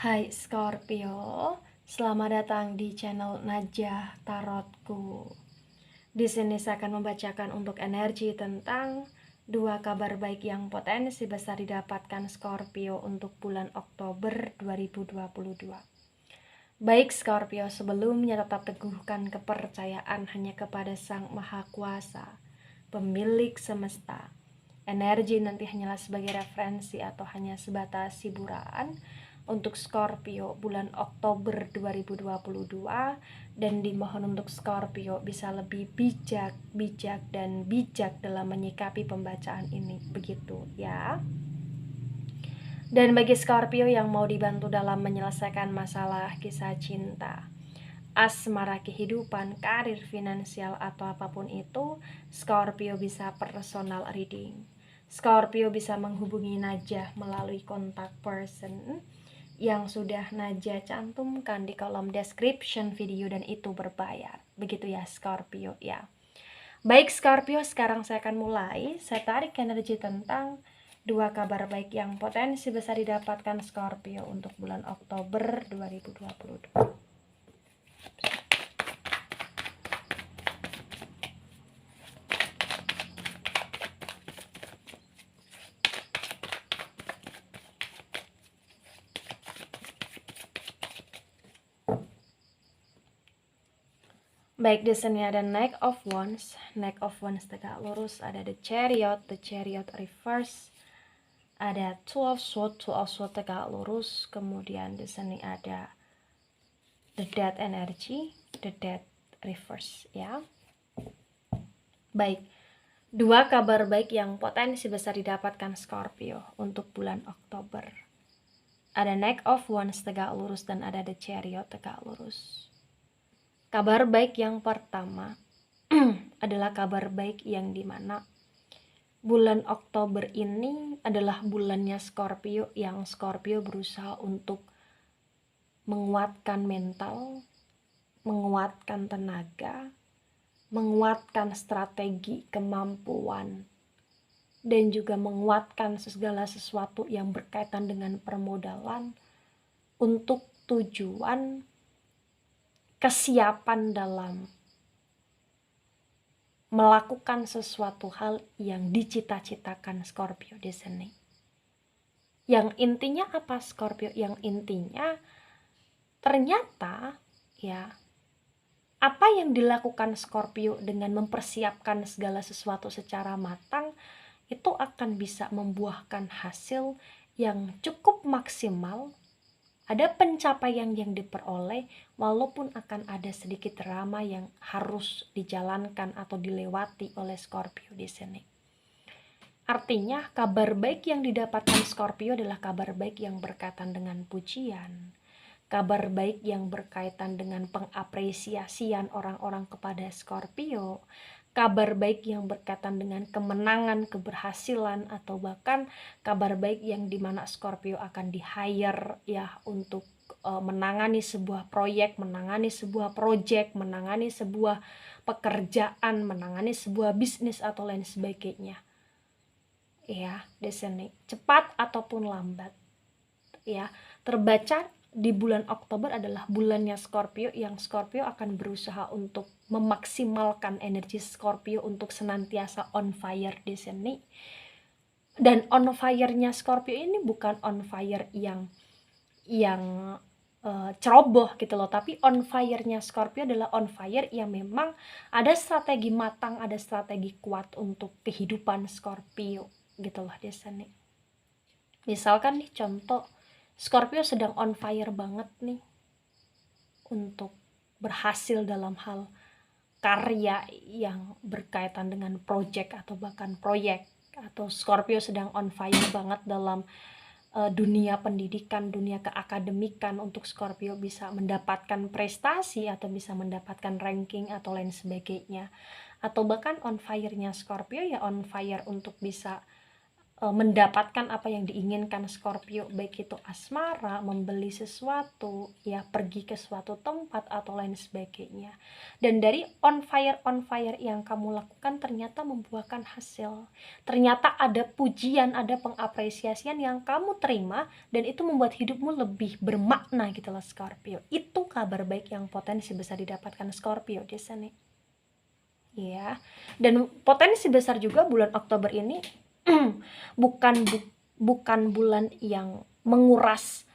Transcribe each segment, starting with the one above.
Hai Scorpio, selamat datang di channel Najah Tarotku. Di sini saya akan membacakan untuk energi tentang dua kabar baik yang potensi besar didapatkan Scorpio untuk bulan Oktober 2022. Baik Scorpio, sebelumnya tetap teguhkan kepercayaan hanya kepada Sang Maha Kuasa, pemilik semesta. Energi nanti hanyalah sebagai referensi atau hanya sebatas hiburan untuk Scorpio bulan Oktober 2022, dan dimohon untuk Scorpio bisa lebih bijak dalam menyikapi pembacaan ini, begitu ya. Dan bagi Scorpio yang mau dibantu dalam menyelesaikan masalah kisah cinta, asmara, kehidupan, karir, finansial, atau apapun itu, Scorpio bisa personal reading. Scorpio bisa menghubungi Najah melalui kontak person yang sudah Najah cantumkan di kolom description video, dan itu berbayar. Begitu ya Scorpio ya. Baik Scorpio, sekarang saya akan mulai. Saya tarik energi tentang dua kabar baik yang potensi besar didapatkan Scorpio untuk bulan Oktober 2022. Baik, di sini ada Knight of Wands tegak lurus, ada the Chariot reverse, ada Two of Swords tegak lurus, kemudian di sini ada the Death energy, the Death reverse ya. Baik, dua kabar baik yang potensi besar didapatkan Scorpio untuk bulan Oktober. Ada Knight of Wands tegak lurus dan ada the Chariot tegak lurus. Kabar baik yang pertama adalah kabar baik yang dimana bulan Oktober ini adalah bulannya Scorpio, yang Scorpio berusaha untuk menguatkan mental, menguatkan tenaga, menguatkan strategi, kemampuan, dan juga menguatkan segala sesuatu yang berkaitan dengan permodalan untuk tujuan kesiapan dalam melakukan sesuatu hal yang dicita-citakan Scorpio di sini. Yang intinya apa Scorpio? Yang intinya ternyata ya, apa yang dilakukan Scorpio dengan mempersiapkan segala sesuatu secara matang itu akan bisa membuahkan hasil yang cukup maksimal. Ada pencapaian yang diperoleh walaupun akan ada sedikit drama yang harus dijalankan atau dilewati oleh Scorpio di sini. Artinya kabar baik yang didapatkan Scorpio adalah kabar baik yang berkaitan dengan pujian, kabar baik yang berkaitan dengan pengapresiasian orang-orang kepada Scorpio, kabar baik yang berkaitan dengan kemenangan, keberhasilan, atau bahkan kabar baik yang dimana Scorpio akan di-hire ya untuk menangani sebuah proyek, menangani sebuah project, menangani sebuah pekerjaan, menangani sebuah bisnis atau lain sebagainya. Ya, di sini cepat ataupun lambat ya, terbaca di bulan Oktober adalah bulannya Scorpio, yang Scorpio akan berusaha untuk memaksimalkan energi Scorpio untuk senantiasa on fire di sini. Dan on fire-nya Scorpio ini bukan on fire yang ceroboh gitu loh, tapi on fire-nya Scorpio adalah on fire yang memang ada strategi matang, ada strategi kuat untuk kehidupan Scorpio gitu loh di sini. Misalkan nih contoh, Scorpio sedang on fire banget nih untuk berhasil dalam hal karya yang berkaitan dengan project atau bahkan proyek, atau Scorpio sedang on fire banget dalam dunia pendidikan, dunia keakademikan untuk Scorpio bisa mendapatkan prestasi atau bisa mendapatkan ranking atau lain sebagainya. Atau bahkan on fire-nya Scorpio ya on fire untuk bisa mendapatkan apa yang diinginkan Scorpio, baik itu asmara, membeli sesuatu, ya pergi ke suatu tempat atau lain sebagainya. Dan dari on fire yang kamu lakukan ternyata membuahkan hasil. Ternyata ada pujian, ada pengapresiasian yang kamu terima dan itu membuat hidupmu lebih bermakna gitu loh Scorpio. Itu kabar baik yang potensi besar didapatkan Scorpio di sini. Ya. Dan potensi besar juga bulan Oktober ini bukan bulan yang menguras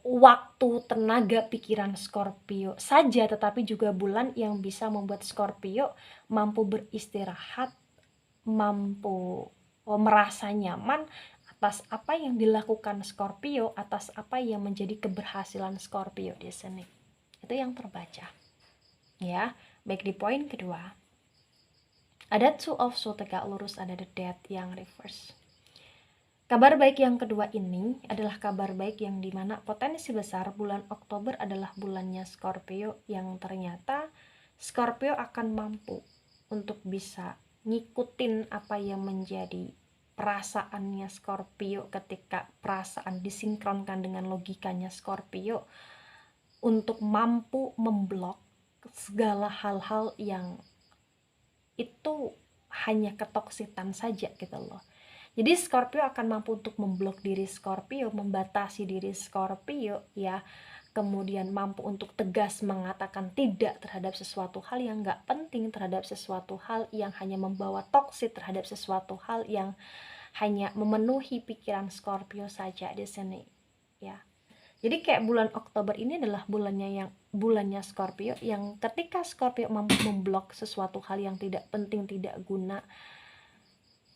waktu, tenaga, pikiran Scorpio saja, tetapi juga bulan yang bisa membuat Scorpio mampu beristirahat, mampu merasa nyaman atas apa yang dilakukan Scorpio, atas apa yang menjadi keberhasilan Scorpio di sini. Itu yang terbaca. Ya, baik di poin kedua. Ada Two of Swords tegak lurus, ada the Death yang reverse. Kabar baik yang kedua ini adalah kabar baik yang dimana potensi besar bulan Oktober adalah bulannya Scorpio, yang ternyata Scorpio akan mampu untuk bisa ngikutin apa yang menjadi perasaannya Scorpio ketika perasaan disinkronkan dengan logikanya Scorpio, untuk mampu memblok segala hal-hal yang itu hanya ketoksitan saja gitu loh. Jadi Scorpio akan mampu untuk memblok diri Scorpio, membatasi diri Scorpio ya, kemudian mampu untuk tegas mengatakan tidak terhadap sesuatu hal yang gak penting, terhadap sesuatu hal yang hanya membawa toksit, terhadap sesuatu hal yang hanya memenuhi pikiran Scorpio saja di sini ya. Jadi kayak bulan Oktober ini adalah bulannya Scorpio, yang ketika Scorpio mampu memblok sesuatu hal yang tidak penting, tidak guna,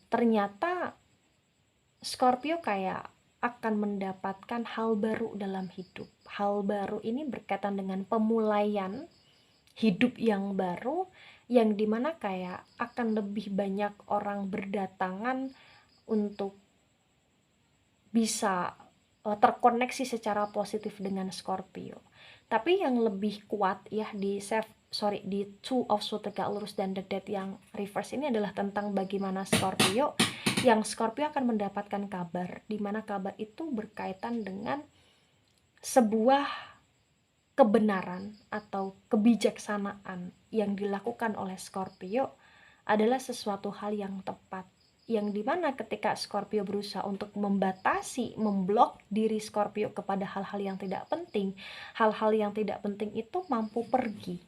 ternyata Scorpio kayak akan mendapatkan hal baru dalam hidup. Hal baru ini berkaitan dengan pemulaian hidup yang baru, yang dimana kayak akan lebih banyak orang berdatangan untuk bisa terkoneksi secara positif dengan Scorpio. Tapi yang lebih kuat ya di Two of Swords tegak lurus dan the Death yang reverse ini adalah tentang bagaimana Scorpio akan mendapatkan kabar, di mana kabar itu berkaitan dengan sebuah kebenaran atau kebijaksanaan yang dilakukan oleh Scorpio adalah sesuatu hal yang tepat, yang dimana ketika Scorpio berusaha untuk membatasi, memblok diri Scorpio kepada hal-hal yang tidak penting, hal-hal yang tidak penting itu mampu pergi,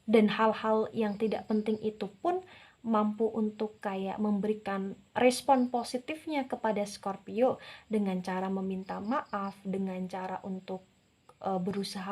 dan hal-hal yang tidak penting itu pun mampu untuk kayak memberikan respon positifnya kepada Scorpio dengan cara meminta maaf, dengan cara untuk berusaha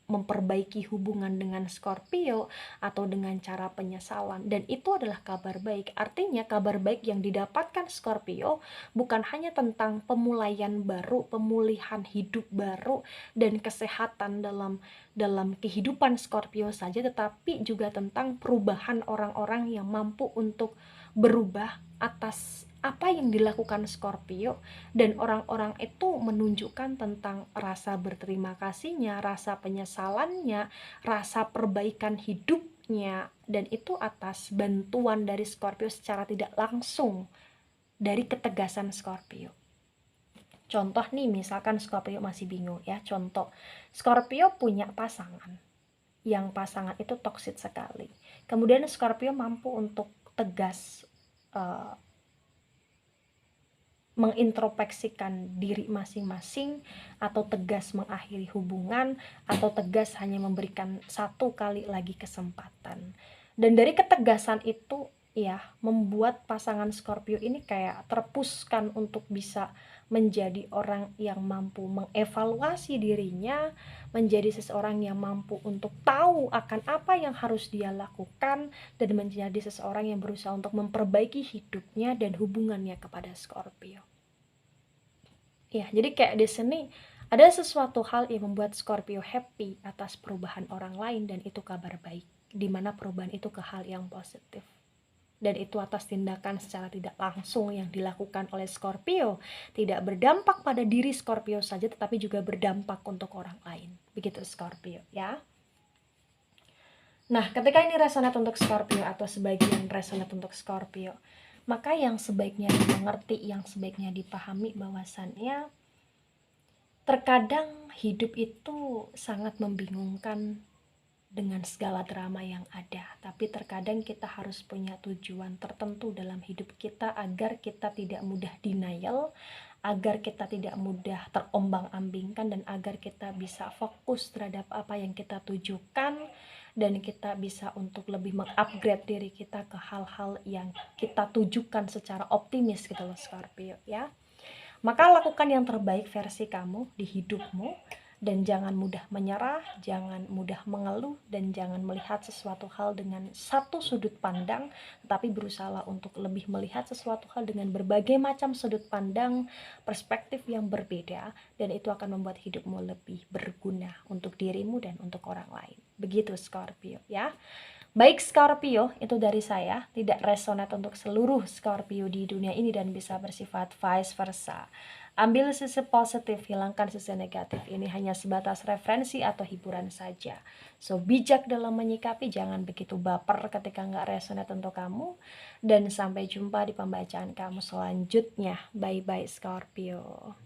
memperbaiki hubungan dengan Scorpio, atau dengan cara penyesalan. Dan itu adalah kabar baik. Artinya kabar baik yang didapatkan Scorpio bukan hanya tentang pemulaian baru, pemulihan hidup baru, dan kesehatan dalam kehidupan Scorpio saja, tetapi juga tentang perubahan orang-orang yang mampu untuk berubah atas apa yang dilakukan Scorpio, dan orang-orang itu menunjukkan tentang rasa berterima kasihnya, rasa penyesalannya, rasa perbaikan hidupnya, dan itu atas bantuan dari Scorpio secara tidak langsung dari ketegasan Scorpio. Contoh nih, misalkan Scorpio masih bingung ya, contoh Scorpio punya pasangan, yang pasangan itu toksik sekali, kemudian Scorpio mampu untuk tegas mengintrospeksikan diri masing-masing, atau tegas mengakhiri hubungan, atau tegas hanya memberikan satu kali lagi kesempatan. Dan dari ketegasan itu ya membuat pasangan Scorpio ini kayak terpuskan untuk bisa menjadi orang yang mampu mengevaluasi dirinya, menjadi seseorang yang mampu untuk tahu akan apa yang harus dia lakukan, dan menjadi seseorang yang berusaha untuk memperbaiki hidupnya dan hubungannya kepada Scorpio. Ya, jadi kayak di sini ada sesuatu hal yang membuat Scorpio happy atas perubahan orang lain, dan itu kabar baik, dimana perubahan itu ke hal yang positif. Dan itu atas tindakan secara tidak langsung yang dilakukan oleh Scorpio, tidak berdampak pada diri Scorpio saja, tetapi juga berdampak untuk orang lain. Begitu Scorpio ya. Nah, ketika ini resonate untuk Scorpio atau sebagian resonate untuk Scorpio, Maka yang sebaiknya dimengerti, yang sebaiknya dipahami bahwasannya terkadang hidup itu sangat membingungkan dengan segala drama yang ada. Tapi terkadang kita harus punya tujuan tertentu dalam hidup kita agar kita tidak mudah denial, agar kita tidak mudah terombang-ambingkan, dan agar kita bisa fokus terhadap apa yang kita tujukan, dan kita bisa untuk lebih mengupgrade diri kita ke hal-hal yang kita tujukan secara optimis gitu loh Scorpio ya. Maka lakukan yang terbaik versi kamu di hidupmu, dan jangan mudah menyerah, jangan mudah mengeluh, dan jangan melihat sesuatu hal dengan satu sudut pandang, tetapi berusaha untuk lebih melihat sesuatu hal dengan berbagai macam sudut pandang, perspektif yang berbeda, dan itu akan membuat hidupmu lebih berguna untuk dirimu dan untuk orang lain. Begitu Scorpio ya. Baik Scorpio, itu dari saya, tidak resonate untuk seluruh Scorpio di dunia ini dan bisa bersifat vice versa. Ambil sisi positif, hilangkan sisi negatif. Ini hanya sebatas referensi atau hiburan saja. So, bijak dalam menyikapi, jangan begitu baper ketika nggak resonate untuk kamu. Dan sampai jumpa di pembacaan kamu selanjutnya. Bye-bye Scorpio.